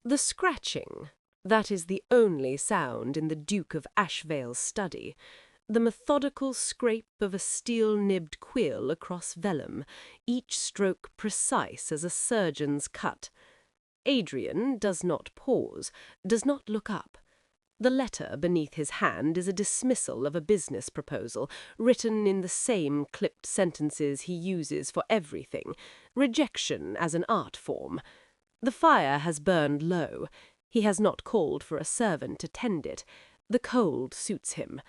The scratching, that is the only sound in the Duke of Ashvale's study. The methodical scrape of a steel-nibbed quill across vellum, each stroke precise as a surgeon's cut. Adrian does not pause, does not look up. The letter beneath his hand is a dismissal of a business proposal, written in the same clipped sentences he uses for everything, rejection as an art form. The fire has burned low. He has not called for a servant to tend it. The cold suits him.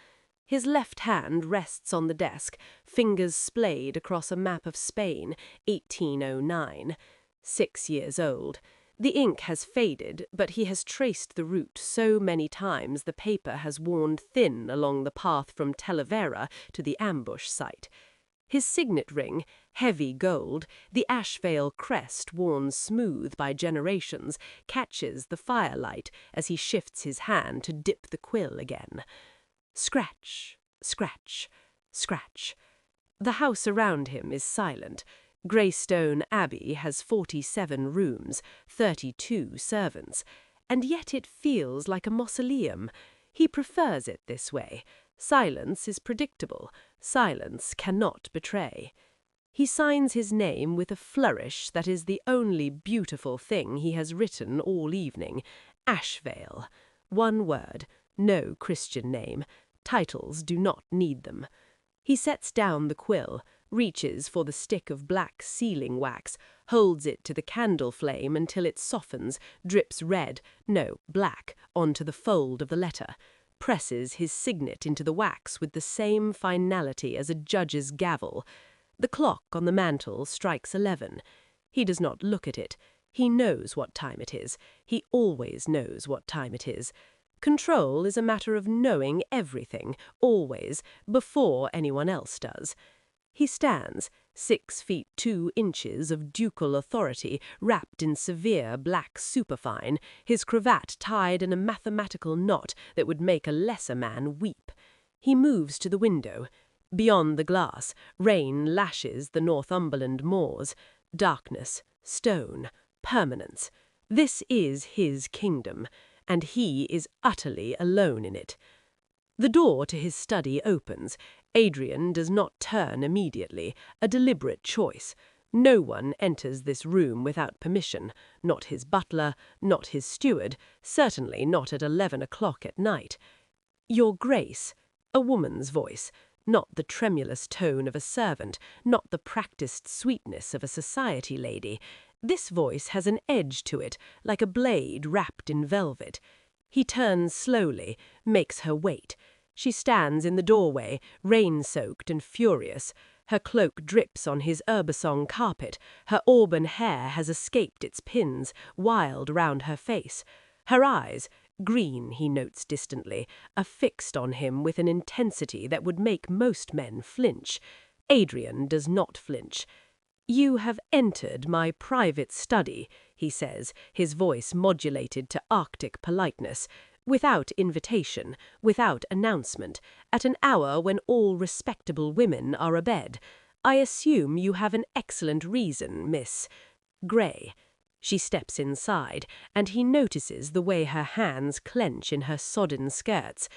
His left hand rests on the desk, fingers splayed across a map of Spain, 1809. 6 years old. The ink has faded, but he has traced the route so many times the paper has worn thin along the path from Talavera to the ambush site. His signet ring, heavy gold, the Ashvale crest worn smooth by generations, catches the firelight as he shifts his hand to dip the quill again. Scratch, scratch, scratch. The house around him is silent. Greystone Abbey has 47 rooms, 32 servants, and yet it feels like a mausoleum. He prefers it this way. Silence is predictable. Silence cannot betray. He signs his name with a flourish that is the only beautiful thing he has written all evening. Ashvale. One word, no Christian name. Titles do not need them. He sets down the quill, reaches for the stick of black sealing wax, holds it to the candle flame until it softens, drips red, no, black, onto the fold of the letter, presses his signet into the wax with the same finality as a judge's gavel. The clock on the mantel strikes 11. He does not look at it. He knows what time it is. He always knows what time it is. Control is a matter of knowing everything, always, before anyone else does. He stands, 6 feet 2 inches of ducal authority, wrapped in severe black superfine, his cravat tied in a mathematical knot that would make a lesser man weep. He moves to the window. Beyond the glass, rain lashes the Northumberland moors. Darkness, stone, permanence. This is his kingdom, and he is utterly alone in it. The door to his study opens. Adrian does not turn immediately, a deliberate choice. No one enters this room without permission, not his butler, not his steward, certainly not at 11 o'clock at night. Your Grace, a woman's voice, not the tremulous tone of a servant, not the practiced sweetness of a society lady. This voice has an edge to it, like a blade wrapped in velvet. He turns slowly, makes her wait. She stands in the doorway, rain-soaked and furious. Her cloak drips on his herbesong carpet. Her auburn hair has escaped its pins, wild round her face. Her eyes, green, he notes distantly, are fixed on him with an intensity that would make most men flinch. Adrian does not flinch. "You have entered my private study," he says, his voice modulated to Arctic politeness, "without invitation, without announcement, at an hour when all respectable women are abed. I assume you have an excellent reason, Miss Grey." She steps inside, and he notices the way her hands clench in her sodden skirts.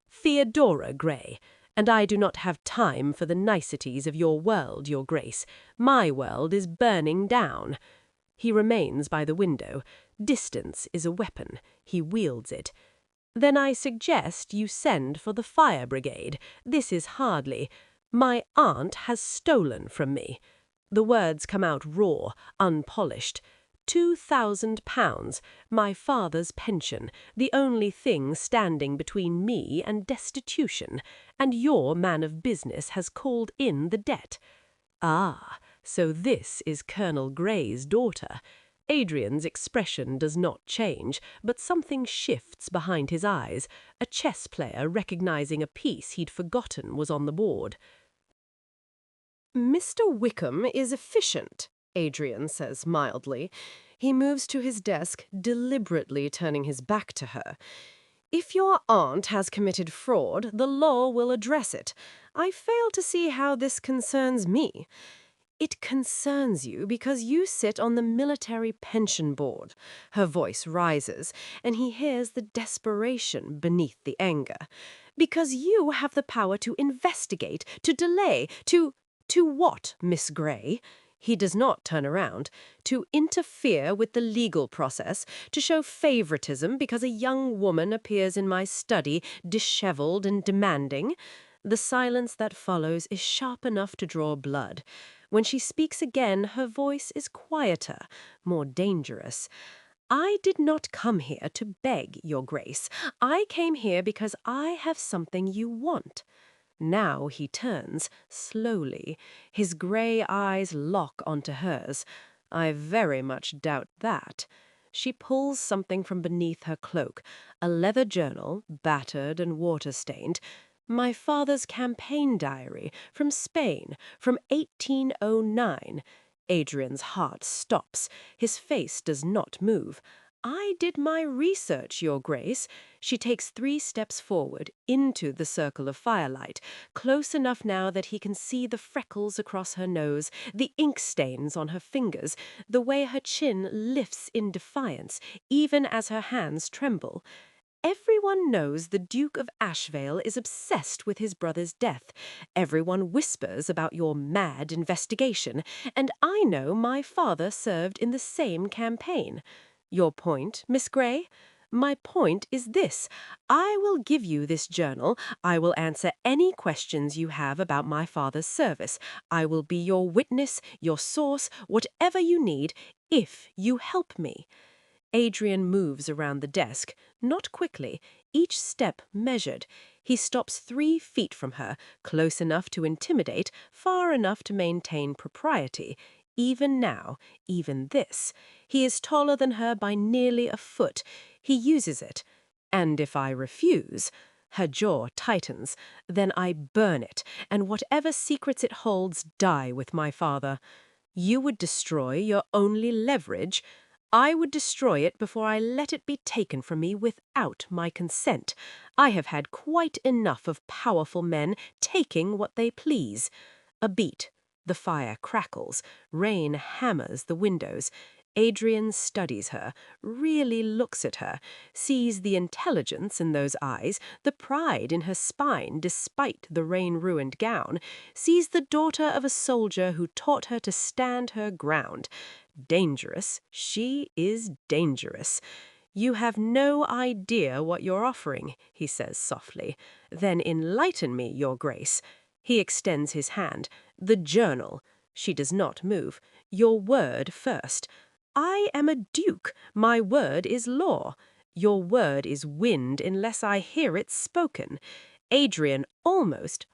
"Theodora Grey. And I do not have time for the niceties of your world, Your Grace. My world is burning down." He remains by the window. Distance is a weapon. He wields it. "Then I suggest you send for the fire brigade. This is hardly. My aunt has stolen from me." The words come out raw, unpolished. £2,000, my father's pension, the only thing standing between me and destitution, and your man of business has called in the debt. Ah, so this is Colonel Grey's daughter. Adrian's expression does not change, but something shifts behind his eyes, a chess player recognizing a piece he'd forgotten was on the board. "Mr. Wickham is efficient," Adrian says mildly. He moves to his desk, deliberately turning his back to her. "If your aunt has committed fraud, the law will address it. I fail to see how this concerns me. It concerns you because you sit on the military pension board. Her voice rises, and he hears the desperation beneath the anger. Because you have the power to investigate, to delay, to what, Miss Grey? He does not turn around. To interfere with the legal process, to show favoritism because a young woman appears in my study, disheveled and demanding. The silence that follows is sharp enough to draw blood. When she speaks again, her voice is quieter, more dangerous. I did not come here to beg, Your Grace. I came here because I have something you want. Now he turns, slowly. His grey eyes lock onto hers. I very much doubt that. She pulls something from beneath her cloak, a leather journal, battered and water-stained. My father's campaign diary, from Spain, from 1809. Adrian's heart stops. His face does not move. I did my research, Your Grace. She takes 3 steps forward, into the circle of firelight, close enough now that he can see the freckles across her nose, the ink stains on her fingers, the way her chin lifts in defiance, even as her hands tremble. Everyone knows the Duke of Ashvale is obsessed with his brother's death. Everyone whispers about your mad investigation, and I know my father served in the same campaign. Your point, Miss Grey? My point is this. I will give you this journal. I will answer any questions you have about my father's service. I will be your witness, your source, whatever you need, if you help me. Adrian moves around the desk, not quickly, each step measured. He stops 3 feet from her, close enough to intimidate, far enough to maintain propriety. Even now, even this. He is taller than her by nearly a foot. He uses it. And if I refuse, her jaw tightens, then I burn it, and whatever secrets it holds die with my father. You would destroy your only leverage. I would destroy it before I let it be taken from me without my consent. I have had quite enough of powerful men taking what they please. A beat. The fire crackles. Rain hammers the windows. Adrian studies her, really looks at her, sees the intelligence in those eyes, the pride in her spine despite the rain-ruined gown, sees the daughter of a soldier who taught her to stand her ground. Dangerous. She is dangerous. You have no idea what you're offering, he says softly. Then enlighten me, Your Grace. He extends his hand. The journal. She does not move. Your word first. I am a duke. My word is law. Your word is wind unless I hear it spoken. Adrian almost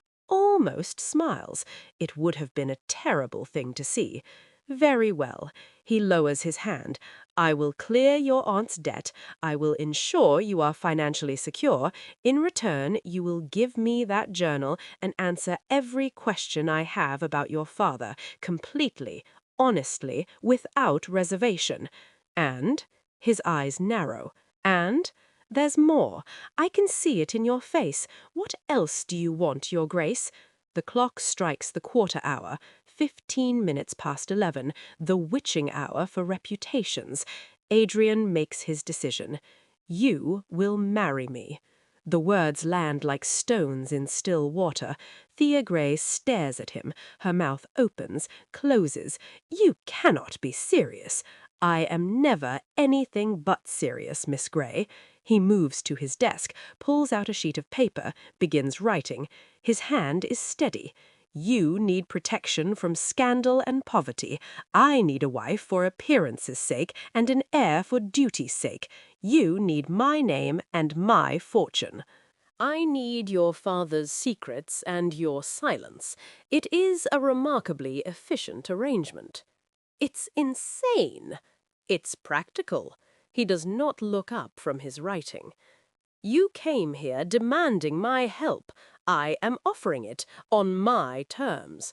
smiles. It would have been a terrible thing to see. Very well. He lowers his hand. I will clear your aunt's debt. I will ensure you are financially secure. In return, you will give me that journal and answer every question I have about your father, completely, honestly, without reservation. And, his eyes narrow, and there's more. I can see it in your face. What else do you want, Your Grace? The clock strikes the quarter hour. 15 minutes past 11, the witching hour for reputations. Adrian makes his decision. You will marry me. The words land like stones in still water. Thea Grey stares at him. Her mouth opens, closes. You cannot be serious. I am never anything but serious, Miss Grey. He moves to his desk, pulls out a sheet of paper, begins writing. His hand is steady. You need protection from scandal and poverty. I need a wife for appearance's sake and an heir for duty's sake. You need my name and my fortune. I need your father's secrets and your silence. It is a remarkably efficient arrangement. It's insane. It's practical. He does not look up from his writing. You came here demanding my help. I am offering it on my terms.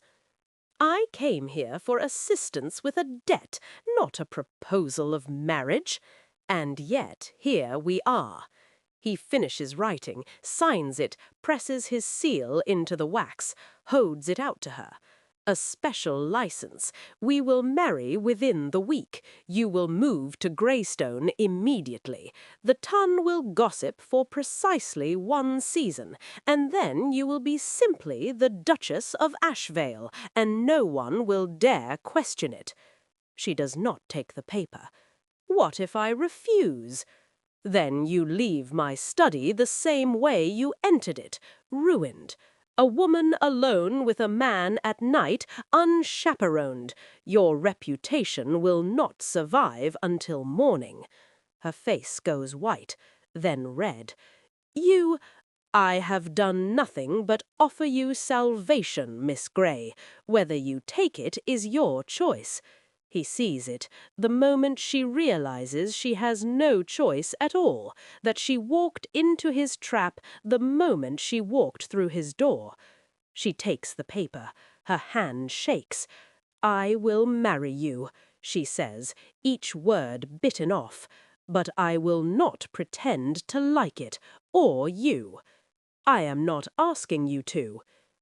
I came here for assistance with a debt, not a proposal of marriage. And yet here we are. He finishes writing, signs it, presses his seal into the wax, holds it out to her. A special license. We will marry within the week. You will move to Greystone immediately. The Ton will gossip for precisely 1 season, and then you will be simply the Duchess of Ashvale, and no one will dare question it. She does not take the paper. What if I refuse? Then you leave my study the same way you entered it, ruined. A woman alone with a man at night, unchaperoned. Your reputation will not survive until morning. Her face goes white, then red. I have done nothing but offer you salvation, Miss Grey. Whether you take it is your choice. He sees it the moment she realizes she has no choice at all, that she walked into his trap the moment she walked through his door. She takes the paper. Her hand shakes. I will marry you, she says, each word bitten off. But I will not pretend to like it, or you. I am not asking you to.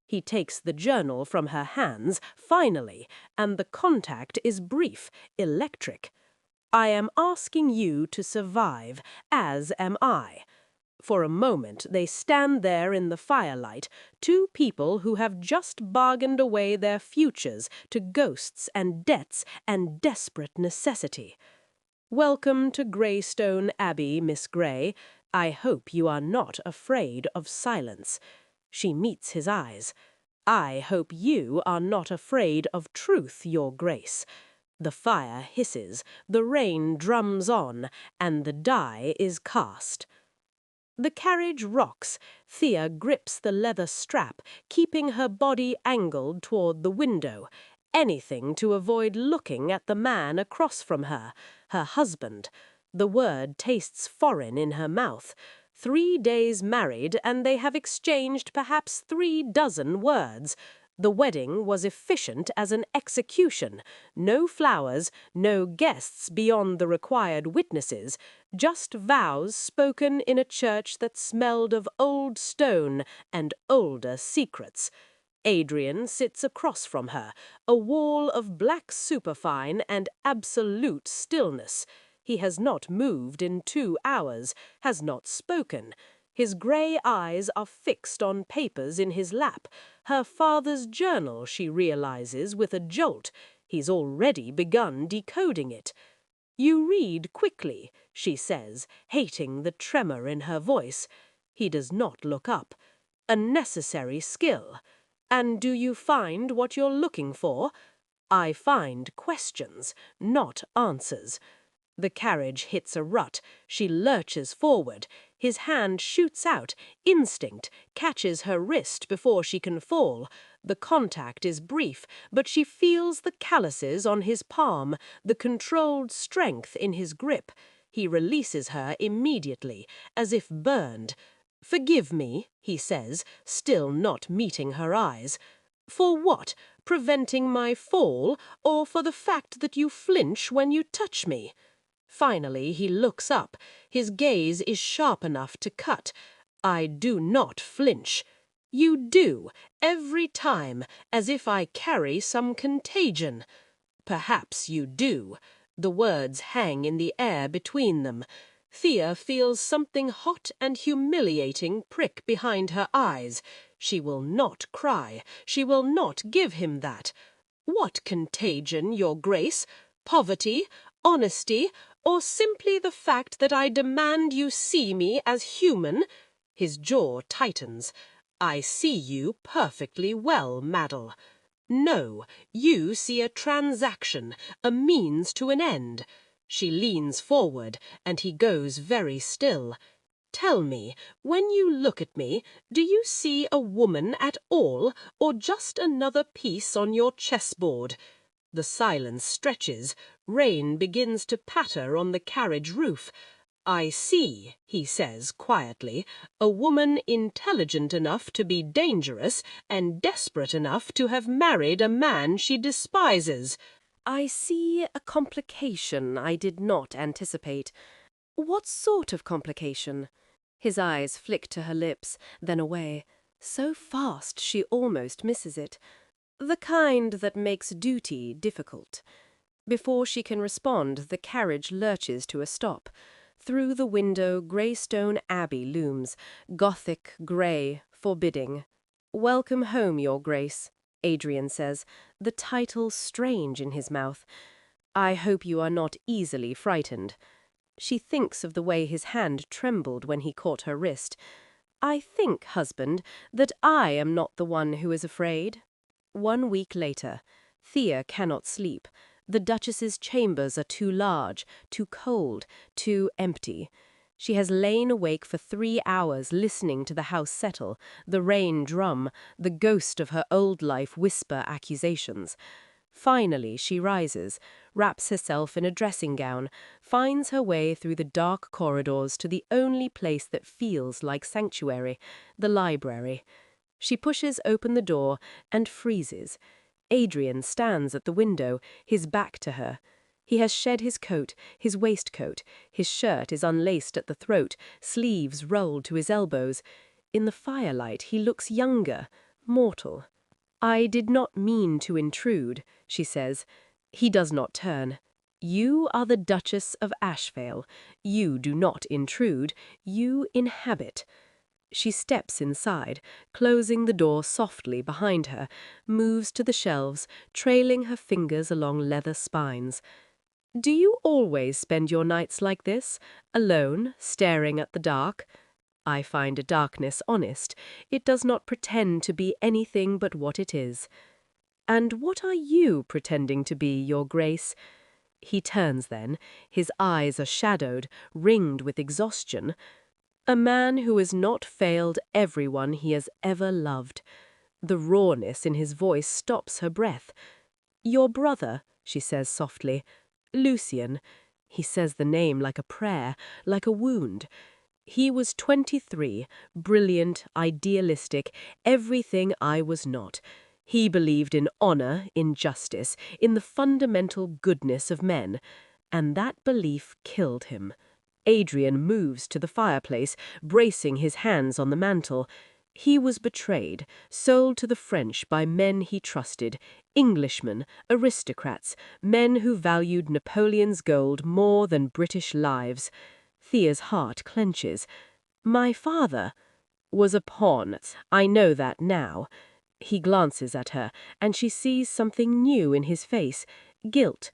He takes the journal from her hands, finally, and the contact is brief, electric. I am asking you to survive, as am I. For a moment they stand there in the firelight, 2 people who have just bargained away their futures to ghosts and debts and desperate necessity. Welcome to Greystone Abbey, Miss Grey. I hope you are not afraid of silence. She meets his eyes. I hope you are not afraid of truth, Your Grace. The fire hisses, the rain drums on, and the die is cast. The carriage rocks. Thea grips the leather strap, keeping her body angled toward the window. Anything to avoid looking at the man across from her, her husband. The word tastes foreign in her mouth. 3 days married, and they have exchanged perhaps 3 dozen words. The wedding was efficient as an execution. No flowers, no guests beyond the required witnesses, just vows spoken in a church that smelled of old stone and older secrets. Adrian sits across from her, a wall of black superfine and absolute stillness. He has not moved in 2 hours, has not spoken. His grey eyes are fixed on papers in his lap. Her father's journal, she realizes with a jolt. He's already begun decoding it. You read quickly, she says, hating the tremor in her voice. He does not look up. A necessary skill. And do you find what you're looking for? I find questions, not answers. The carriage hits a rut. She lurches forward. His hand shoots out. Instinct catches her wrist before she can fall. The contact is brief, but she feels the calluses on his palm, the controlled strength in his grip. He releases her immediately, as if burned. Forgive me, he says, still not meeting her eyes. For what? Preventing my fall, or for the fact that you flinch when you touch me? Finally, he looks up. His gaze is sharp enough to cut. I do not flinch. You do, every time, as if I carry some contagion. Perhaps you do. The words hang in the air between them. Thea feels something hot and humiliating prick behind her eyes. She will not cry. She will not give him that. What contagion, Your Grace? Poverty? Honesty? Or simply the fact that I demand you see me as human? His jaw tightens. I see you perfectly well, Maddle. No, you see a transaction, a means to an end. She leans forward, and he goes very still. Tell me, when you look at me, do you see a woman at all, or just another piece on your chessboard? The silence stretches. Rain begins to patter on the carriage roof. I see, he says quietly, a woman intelligent enough to be dangerous and desperate enough to have married a man she despises. I see a complication I did not anticipate. What sort of complication? His eyes flick to her lips, then away. So fast she almost misses it. The kind that makes duty difficult. Before she can respond, the carriage lurches to a stop. Through the window, Greystone Abbey looms, Gothic, grey, forbidding. "Welcome home, Your Grace," Adrian says, the title strange in his mouth. "I hope you are not easily frightened." She thinks of the way his hand trembled when he caught her wrist. "I think, husband, that I am not the one who is afraid." 1 week later. Thea cannot sleep. The Duchess's chambers are too large, too cold, too empty. She has lain awake for 3 hours listening to the house settle, the rain drum, the ghost of her old life whisper accusations. Finally, she rises, wraps herself in a dressing gown, finds her way through the dark corridors to the only place that feels like sanctuary, the library. She pushes open the door and freezes. Adrian stands at the window, his back to her. He has shed his coat, his waistcoat. His shirt is unlaced at the throat, sleeves rolled to his elbows. In the firelight, he looks younger, mortal. "I did not mean to intrude," she says. He does not turn. "You are the Duchess of Ashvale. You do not intrude. You inhabit." She steps inside, closing the door softly behind her, moves to the shelves, trailing her fingers along leather spines. "Do you always spend your nights like this, alone, staring at the dark?" I find a darkness honest. It does not pretend to be anything but what it is. "And what are you pretending to be, Your Grace?" He turns then. His eyes are shadowed, ringed with exhaustion. "A man who has not failed everyone he has ever loved." The rawness in his voice stops her breath. "Your brother," she says softly. "Lucian." He says the name like a prayer, like a wound. "He was 23, brilliant, idealistic, everything I was not. He believed in honor, in justice, in the fundamental goodness of men. And that belief killed him." Adrian moves to the fireplace, bracing his hands on the mantel. "He was betrayed, sold to the French by men he trusted, Englishmen, aristocrats, men who valued Napoleon's gold more than British lives." Thea's heart clenches. "My father was a pawn. I know that now." He glances at her, and she sees something new in his face, guilt.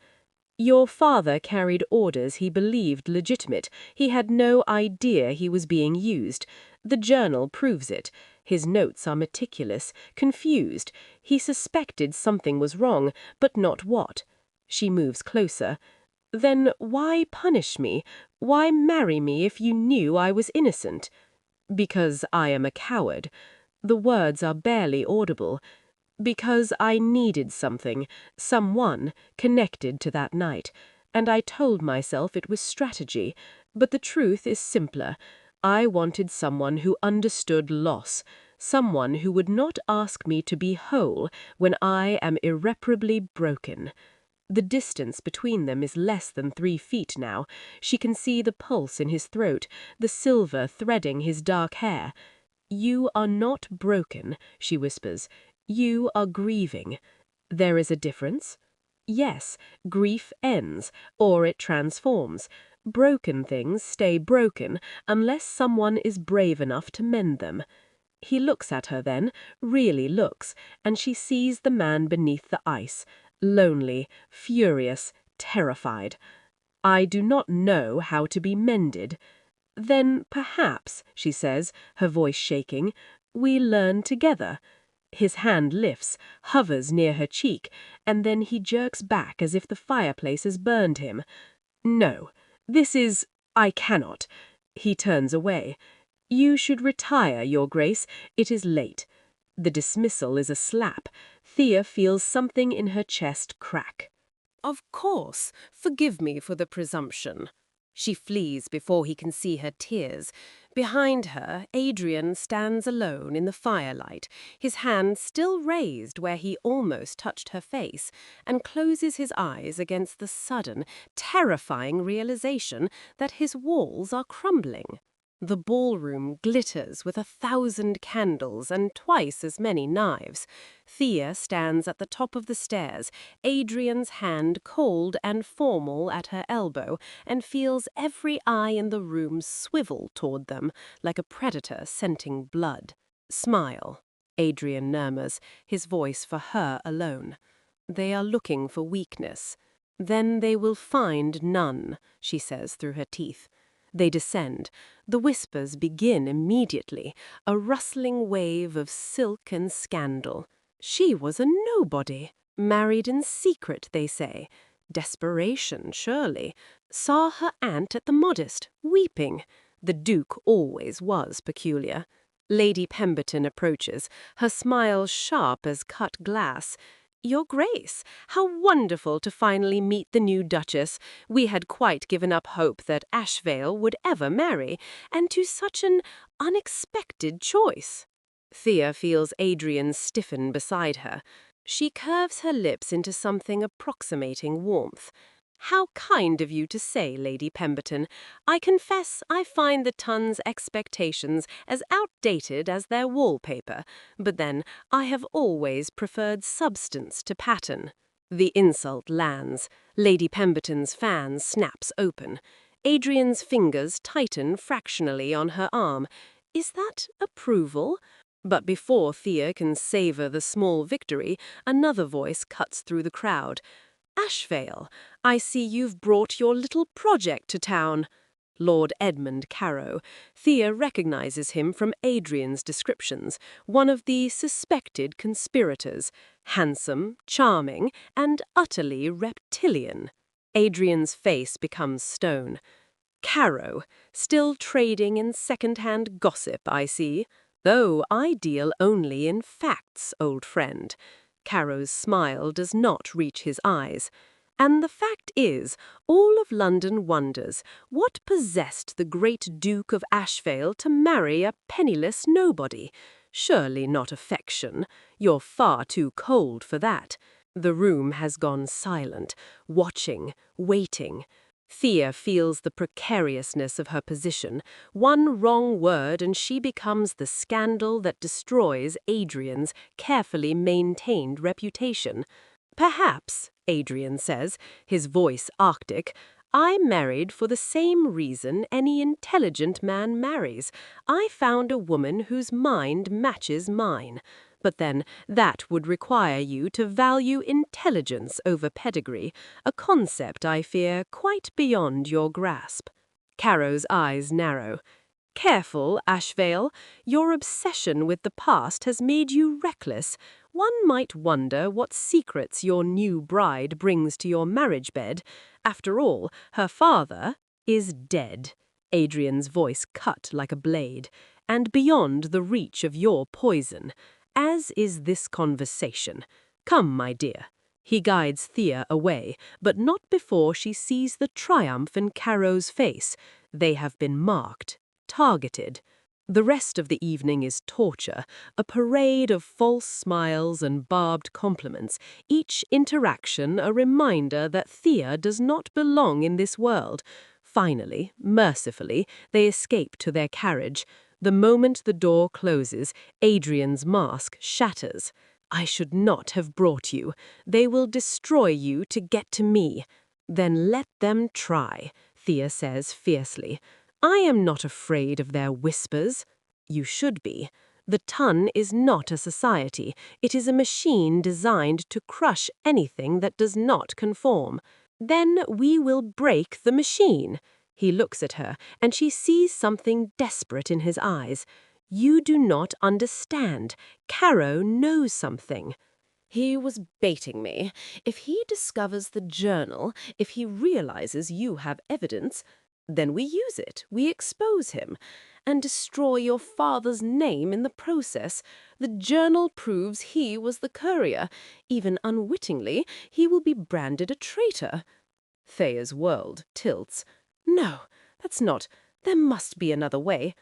"Your father carried orders he believed legitimate. He had no idea he was being used. The journal proves it. His notes are meticulous, confused. He suspected something was wrong, but not what." She moves closer. "Then why punish me? Why marry me if you knew I was innocent?" "Because I am a coward." The words are barely audible. "Because I needed something, someone, connected to that night. And I told myself it was strategy. But the truth is simpler. I wanted someone who understood loss. Someone who would not ask me to be whole when I am irreparably broken." The distance between them is less than 3 feet now. She can see the pulse in his throat, the silver threading his dark hair. "You are not broken," she whispers. "You are grieving." There is a difference? Yes, grief ends, or it transforms. Broken things stay broken unless someone is brave enough to mend them. He looks at her then, really looks, and she sees the man beneath the ice, lonely, furious, terrified. "I do not know how to be mended." "Then perhaps," she says, her voice shaking, "we learn together." His hand lifts, hovers near her cheek, and then he jerks back as if the fireplace has burned him. "No, this is... I cannot." He turns away. "You should retire, Your Grace. It is late." The dismissal is a slap. Thea feels something in her chest crack. "Of course. Forgive me for the presumption." She flees before he can see her tears. Behind her, Adrian stands alone in the firelight, his hand still raised where he almost touched her face, and closes his eyes against the sudden, terrifying realization that his walls are crumbling. The ballroom glitters with 1,000 candles and twice as many knives. Thea stands at the top of the stairs, Adrian's hand cold and formal at her elbow, and feels every eye in the room swivel toward them, like a predator scenting blood. "Smile," Adrian murmurs, his voice for her alone. "They are looking for weakness. Then they will find none," she says through her teeth. They descend. The whispers begin immediately, a rustling wave of silk and scandal. She was a nobody. Married in secret, they say. Desperation, surely. Saw her aunt at the Modest, weeping. The Duke always was peculiar. Lady Pemberton approaches, her smile sharp as cut glass. "Your Grace, how wonderful to finally meet the new Duchess. We had quite given up hope that Ashvale would ever marry, and to such an unexpected choice." Thea feels Adrian stiffen beside her. She curves her lips into something approximating warmth. "How kind of you to say, Lady Pemberton. I confess I find the Tun's expectations as outdated as their wallpaper, but then I have always preferred substance to pattern." The insult lands. Lady Pemberton's fan snaps open. Adrian's fingers tighten fractionally on her arm. Is that approval? But before Thea can savor the small victory, another voice cuts through the crowd. "Ashvale, I see you've brought your little project to town." Lord Edmund Carow. Thea recognizes him from Adrian's descriptions, one of the suspected conspirators. Handsome, charming, and utterly reptilian. Adrian's face becomes stone. "Carow, still trading in second-hand gossip, I see. Though I deal only in facts, old friend." Carow's smile does not reach his eyes. "And the fact is, all of London wonders what possessed the great Duke of Ashvale to marry a penniless nobody. Surely not affection. You're far too cold for that." The room has gone silent, watching, waiting. Thea feels the precariousness of her position. One wrong word and she becomes the scandal that destroys Adrian's carefully maintained reputation. "Perhaps," Adrian says, his voice arctic, "I married for the same reason any intelligent man marries. I found a woman whose mind matches mine. But then that would require you to value intelligence over pedigree, a concept, I fear, quite beyond your grasp." Carow's eyes narrow. "Careful, Ashvale. Your obsession with the past has made you reckless. One might wonder what secrets your new bride brings to your marriage bed. After all, her father is dead." Adrian's voice cut like a blade. "And beyond the reach of your poison. As is this conversation. Come, my dear." He guides Thea away, but not before she sees the triumph in Carow's face. They have been marked, targeted. The rest of the evening is torture, a parade of false smiles and barbed compliments, each interaction a reminder that Thea does not belong in this world. Finally, mercifully, they escape to their carriage. The moment the door closes, Adrian's mask shatters. "I should not have brought you. They will destroy you to get to me." "Then let them try," Thea says fiercely. "I am not afraid of their whispers." "You should be. The Tun is not a society. It is a machine designed to crush anything that does not conform." "Then we will break the machine." He looks at her, and she sees something desperate in his eyes. "You do not understand. Carow knows something." "He was baiting me. If he discovers the journal, if he realizes you have evidence, then we use it, we expose him, and destroy your father's name in the process. The journal proves he was the courier. Even unwittingly, he will be branded a traitor." Thea's world tilts. "No, that's not. There must be another way."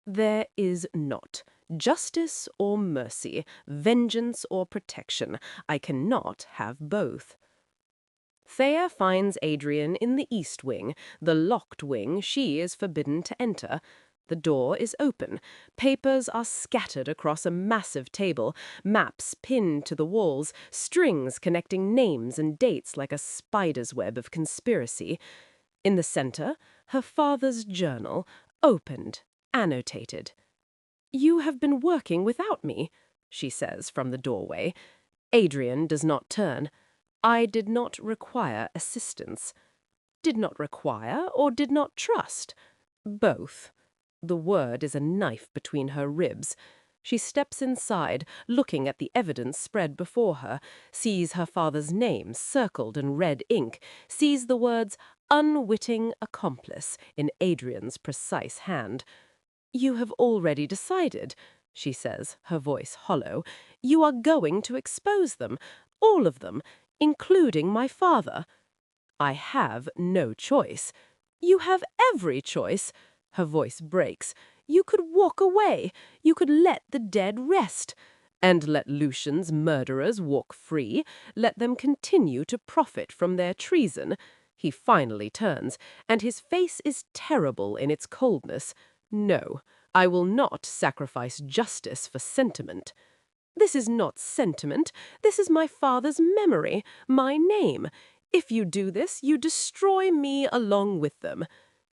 "There is not. Justice or mercy, vengeance or protection. I cannot have both." Thea finds Adrian in the East Wing, the locked wing she is forbidden to enter. The door is open. Papers are scattered across a massive table, maps pinned to the walls, strings connecting names and dates like a spider's web of conspiracy. In the center, her father's journal, opened, annotated. "You have been working without me," she says from the doorway. Adrian does not turn. "I did not require assistance." Did not require or did not trust? Both. The word is a knife between her ribs. She steps inside, looking at the evidence spread before her, sees her father's name circled in red ink, sees the words "unwitting accomplice" in Adrian's precise hand. "You have already decided," she says, her voice hollow. "You are going to expose them, all of them, including my father." "I have no choice." "You have every choice." Her voice breaks. "You could walk away. You could let the dead rest. And let Lucian's murderers walk free. Let them continue to profit from their treason." He finally turns, and his face is terrible in its coldness. "No, I will not sacrifice justice for sentiment." "This is not sentiment. This is my father's memory, my name. If you do this, you destroy me along with them."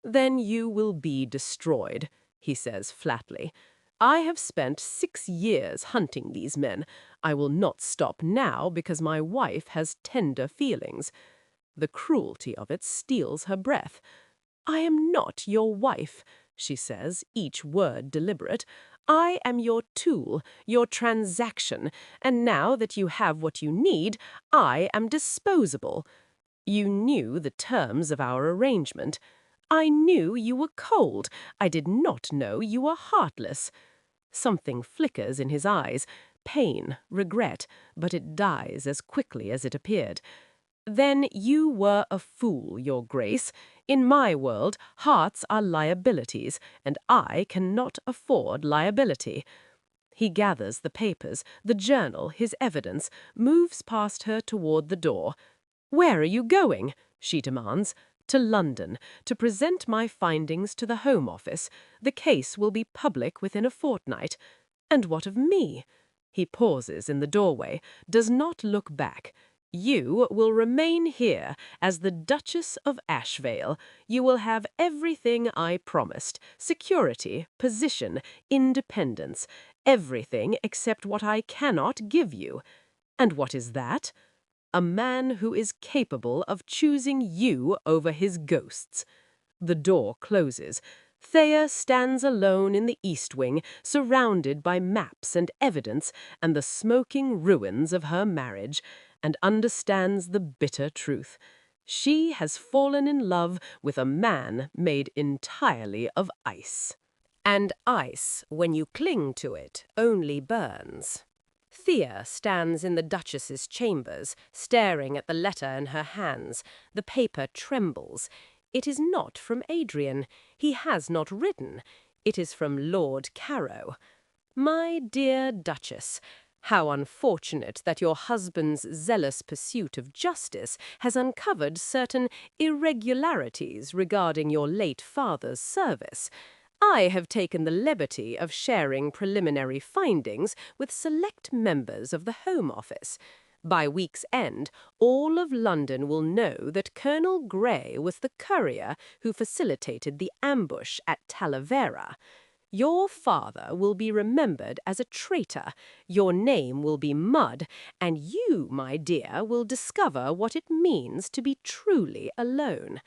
"Then you will be destroyed," he says flatly. "I have spent 6 years hunting these men. I will not stop now because my wife has tender feelings." The cruelty of it steals her breath. "I am not your wife," she says, each word deliberate. "I am your tool, your transaction, and now that you have what you need, I am disposable. You knew the terms of our arrangement. I knew you were cold. I did not know you were heartless." Something flickers in his eyes, pain, regret, but it dies as quickly as it appeared. "Then you were a fool, Your Grace. In my world, hearts are liabilities, and I cannot afford liability." He gathers the papers, the journal, his evidence, moves past her toward the door. "Where are you going?" she demands. "To London, to present my findings to the Home Office. The case will be public within a fortnight." "And what of me?" He pauses in the doorway, does not look back. "You will remain here as the Duchess of Ashvale. You will have everything I promised: security, position, independence, everything except what I cannot give you." "And what is that?" "A man who is capable of choosing you over his ghosts." The door closes. Thea stands alone in the East Wing, surrounded by maps and evidence and the smoking ruins of her marriage, and understands the bitter truth. She has fallen in love with a man made entirely of ice. And ice, when you cling to it, only burns. Thea stands in the Duchess's chambers, staring at the letter in her hands. The paper trembles. It is not from Adrian. He has not written. It is from Lord Carrow. "My dear Duchess, how unfortunate that your husband's zealous pursuit of justice has uncovered certain irregularities regarding your late father's service. I have taken the liberty of sharing preliminary findings with select members of the Home Office. By week's end, all of London will know that Colonel Grey was the courier who facilitated the ambush at Talavera. Your father will be remembered as a traitor, your name will be mud, and you, my dear, will discover what it means to be truly alone.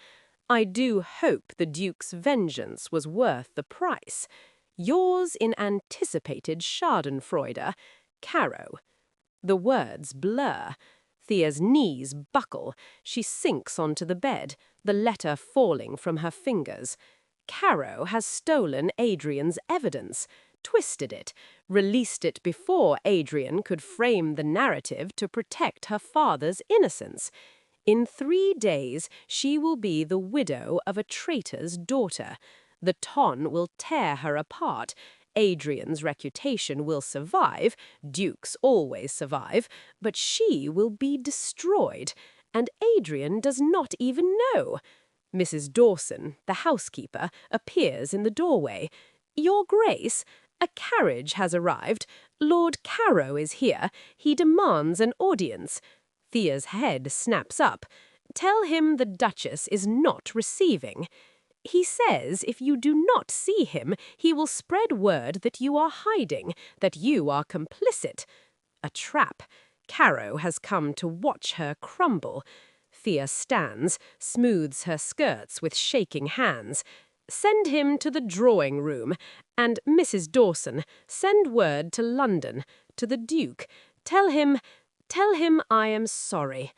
I do hope the Duke's vengeance was worth the price. Yours in anticipated Schadenfreude, Caro." The words blur. Thea's knees buckle. She sinks onto the bed, the letter falling from her fingers. Caro has stolen Adrian's evidence, twisted it, released it before Adrian could frame the narrative to protect her father's innocence. In 3 days, she will be the widow of a traitor's daughter. The ton will tear her apart. Adrian's reputation will survive. Dukes always survive. But she will be destroyed. And Adrian does not even know. Mrs. Dawson, the housekeeper, appears in the doorway. Your Grace, a carriage has arrived. Lord Carrow is here. He demands an audience. Thea's head snaps up. Tell him the Duchess is not receiving. He says if you do not see him, he will spread word that you are hiding, that you are complicit. A trap. Carrow has come to watch her crumble. Thea stands, smooths her skirts with shaking hands. Send him to the drawing room. And Mrs. Dawson, send word to London, to the Duke. Tell him I am sorry.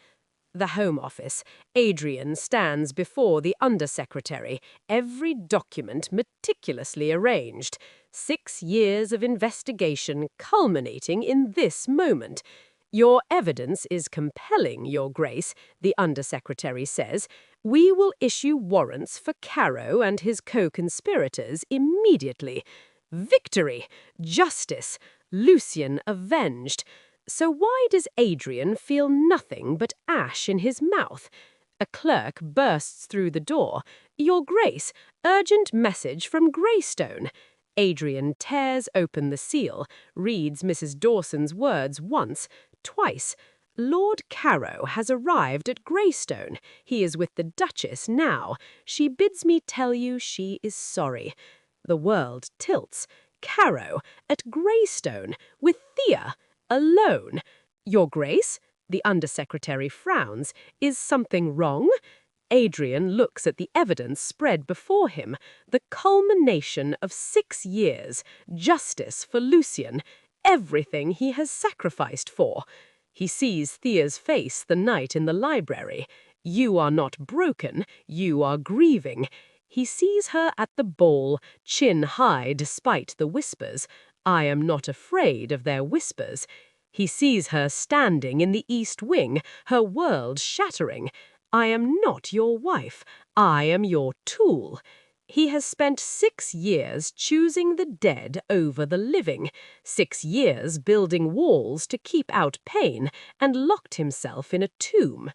The Home Office. Adrian stands before the Undersecretary, every document meticulously arranged. 6 years of investigation culminating in this moment. Your evidence is compelling, Your Grace, the Undersecretary says. We will issue warrants for Carrow and his co-conspirators immediately. Victory! Justice! Lucian avenged! So why does Adrian feel nothing but ash in his mouth? A clerk bursts through the door. Your Grace, urgent message from Greystone. Adrian tears open the seal, reads Mrs. Dawson's words once, twice. Lord Carrow has arrived at Greystone. He is with the Duchess now. She bids me tell you she is sorry. The world tilts. Carrow at Greystone with Thea. Alone. Your Grace? The Undersecretary frowns. Is something wrong? Adrian looks at the evidence spread before him. The culmination of 6 years. Justice for Lucian. Everything he has sacrificed for. He sees Thea's face the night in the library. You are not broken. You are grieving. He sees her at the ball, chin high despite the whispers. I am not afraid of their whispers. He sees her standing in the East Wing, her world shattering. I am not your wife. I am your tool. He has spent 6 years choosing the dead over the living, 6 years building walls to keep out pain, and locked himself in a tomb.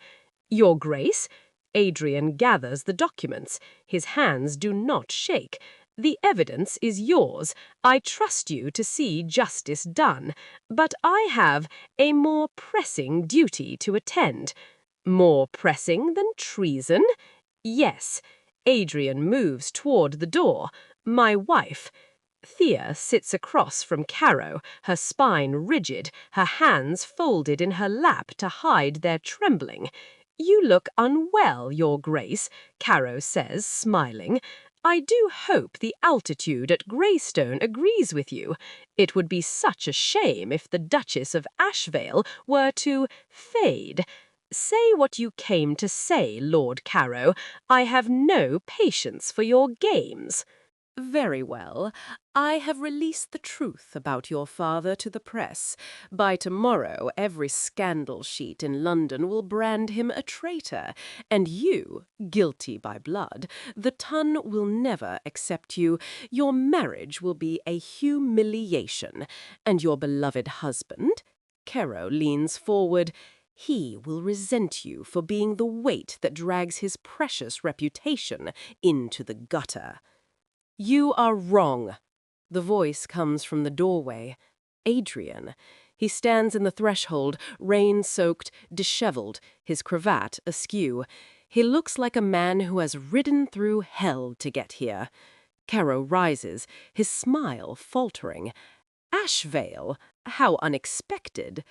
Your Grace? Adrian gathers the documents. His hands do not shake. The evidence is yours. I trust you to see justice done. But I have a more pressing duty to attend. More pressing than treason? Yes. Adrian moves toward the door. My wife. Thea sits across from Carrow, her spine rigid, her hands folded in her lap to hide their trembling. You look unwell, Your Grace, Carrow says, smiling. I do hope the altitude at Greystone agrees with you. It would be such a shame if the Duchess of Ashvale were to fade. Say what you came to say, Lord Carrow. I have no patience for your games. Very well. I have released the truth about your father to the press. By tomorrow, every scandal sheet in London will brand him a traitor, and you, guilty by blood, the Ton will never accept you. Your marriage will be a humiliation, and your beloved husband, Carrow leans forward, he will resent you for being the weight that drags his precious reputation into the gutter. You are wrong. The voice comes from the doorway. Adrian. He stands in the threshold, rain-soaked, disheveled, his cravat askew. He looks like a man who has ridden through hell to get here. Carrow rises, his smile faltering. Ashvale? How unexpected.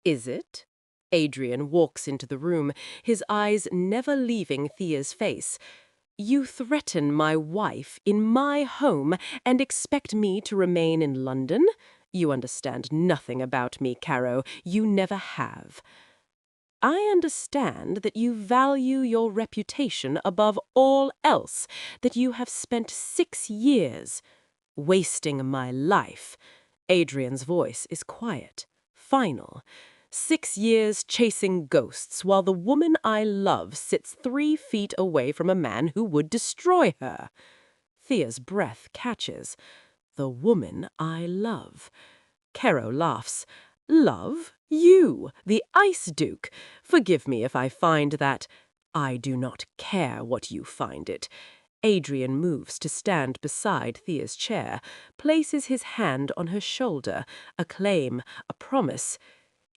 Is it? Adrian walks into the room, his eyes never leaving Thea's face. You threaten my wife in my home and expect me to remain in London? You understand nothing about me, Carrow. You never have. I understand that you value your reputation above all else, that you have spent 6 years wasting my life. Adrian's voice is quiet, final. 6 years chasing ghosts while the woman I love sits 3 feet away from a man who would destroy her. Thea's breath catches. The woman I love. Carrow laughs. Love? You, the Ice Duke. Forgive me if I find that. I do not care what you find it. Adrian moves to stand beside Thea's chair, places his hand on her shoulder, a claim, a promise.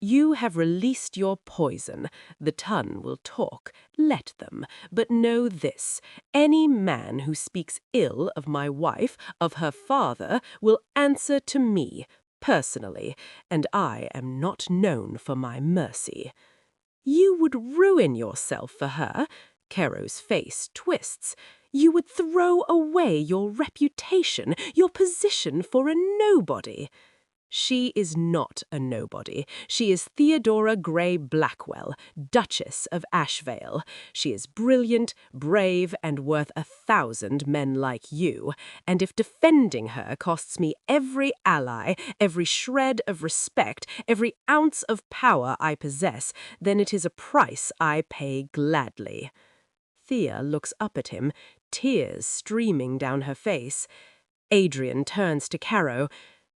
You have released your poison. The tongue will talk. Let them. But know this. Any man who speaks ill of my wife, of her father, will answer to me, personally, and I am not known for my mercy. You would ruin yourself for her. Caro's face twists. You would throw away your reputation, your position for a nobody. She is not a nobody. She is Theodora Grey Blackwell, Duchess of Ashvale. She is brilliant, brave, and worth 1,000 men like you. And if defending her costs me every ally, every shred of respect, every ounce of power I possess, then it is a price I pay gladly. Thea looks up at him, tears streaming down her face. Adrian turns to Caro.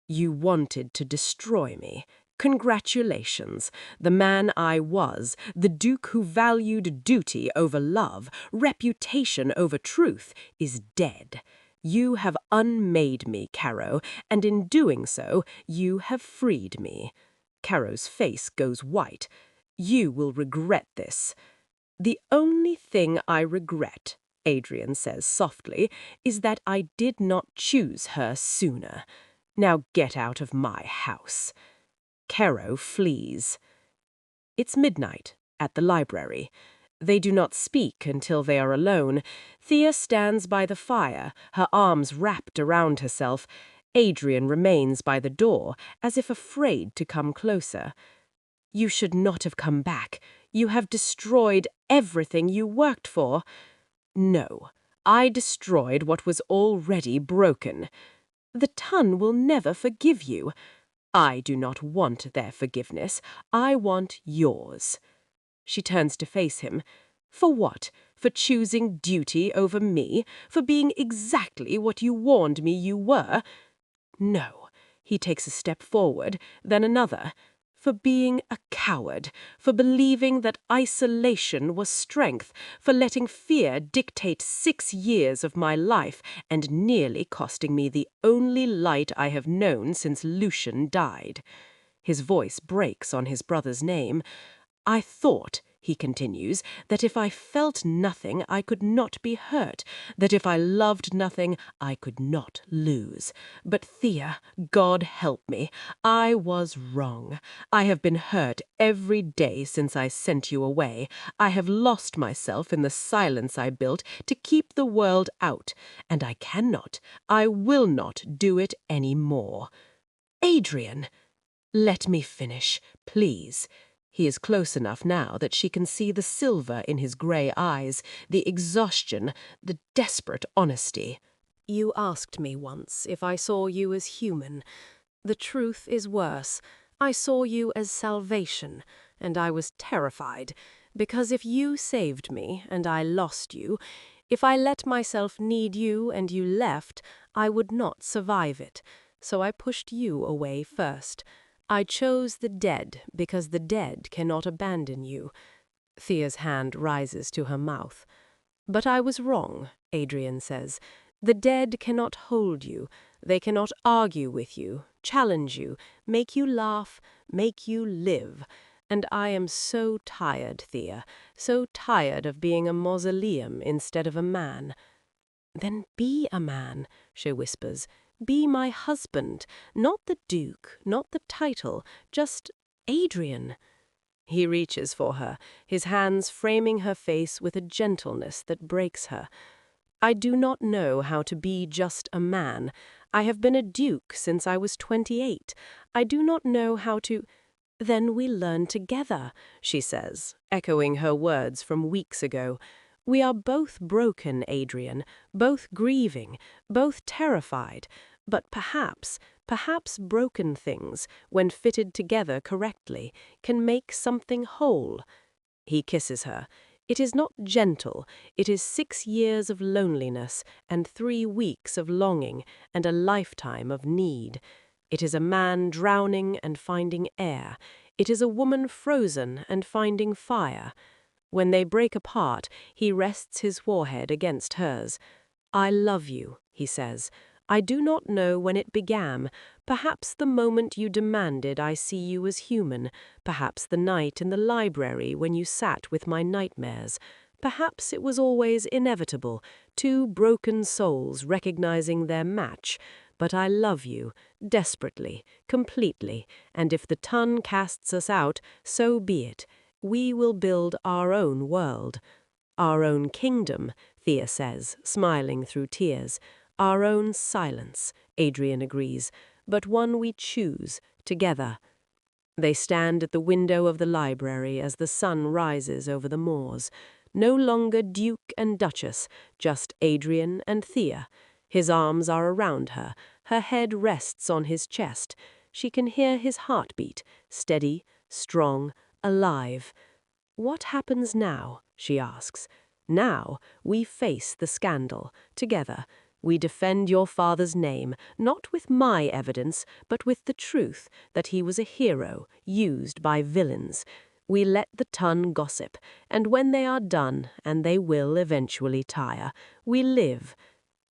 You wanted to destroy me. Congratulations. The man I was, the Duke who valued duty over love, reputation over truth, is dead. You have unmade me, Caro, and in doing so, you have freed me. Caro's face goes white. You will regret this. The only thing I regret, Adrian says softly, is that I did not choose her sooner. Now get out of my house. Caro flees. It's midnight at the library. They do not speak until they are alone. Thea stands by the fire, her arms wrapped around herself. Adrian remains by the door, as if afraid to come closer. You should not have come back. You have destroyed everything you worked for. No, I destroyed what was already broken. The Ton will never forgive you. I do not want their forgiveness. I want yours. She turns to face him. For what? For choosing duty over me? For being exactly what you warned me you were? No. He takes a step forward, then another. For being a coward, for believing that isolation was strength, for letting fear dictate 6 years of my life and nearly costing me the only light I have known since Lucian died. His voice breaks on his brother's name. I thought, he continues, that if I felt nothing, I could not be hurt, that if I loved nothing, I could not lose. But Thea, God help me, I was wrong. I have been hurt every day since I sent you away. I have lost myself in the silence I built to keep the world out, and I cannot, I will not do it any more. Adrian! Let me finish, please. He is close enough now that she can see the silver in his grey eyes, the exhaustion, the desperate honesty. You asked me once if I saw you as human. The truth is worse. I saw you as salvation, and I was terrified, because if you saved me and I lost you, if I let myself need you and you left, I would not survive it. So I pushed you away first. I chose the dead because the dead cannot abandon you. Thea's hand rises to her mouth. But I was wrong, Adrian says. The dead cannot hold you. They cannot argue with you, challenge you, make you laugh, make you live. And I am so tired, Thea, so tired of being a mausoleum instead of a man. Then be a man, she whispers. Be my husband, not the Duke, not the title, just Adrian. He reaches for her, his hands framing her face with a gentleness that breaks her. I do not know how to be just a man. I have been a duke since I was 28. I do not know how to... Then we learn together, she says, echoing her words from weeks ago. We are both broken, Adrian, both grieving, both terrified, but perhaps broken things, when fitted together correctly, can make something whole. He kisses her. It is not gentle. It is 6 years of loneliness and 3 weeks of longing and a lifetime of need. It is a man drowning and finding air. It is a woman frozen and finding fire. When they break apart, he rests his forehead against hers. I love you, he says. I do not know when it began. Perhaps the moment you demanded I see you as human. Perhaps the night in the library when you sat with my nightmares. Perhaps it was always inevitable, two broken souls recognizing their match. But I love you, desperately, completely, and if the ton casts us out, so be it. We will build our own world. Our own kingdom, Thea says, smiling through tears. Our own silence, Adrian agrees, but one we choose, together. They stand at the window of the library as the sun rises over the moors. No longer Duke and Duchess, just Adrian and Thea. His arms are around her. Her head rests on his chest. She can hear his heartbeat, steady, strong, alive. What happens now? She asks. Now we face the scandal, together. We defend your father's name, not with my evidence, but with the truth that he was a hero, used by villains. We let the ton gossip, and when they are done, and they will eventually tire, we live.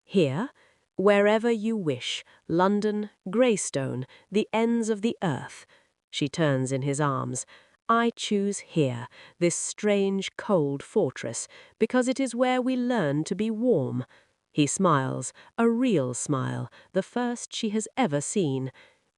Here, wherever you wish, London, Greystone, the ends of the earth. She turns in his arms. I choose here, this strange, cold fortress, because it is where we learn to be warm. He smiles, a real smile, the first she has ever seen.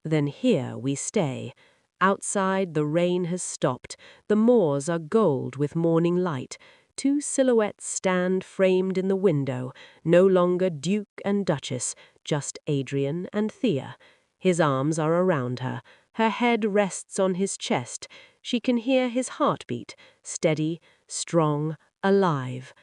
Then here we stay. Outside the rain has stopped. The moors are gold with morning light. Two silhouettes stand framed in the window, no longer Duke and Duchess, just Adrian and Thea. His arms are around her. Her head rests on his chest. She can hear his heartbeat, steady, strong, alive.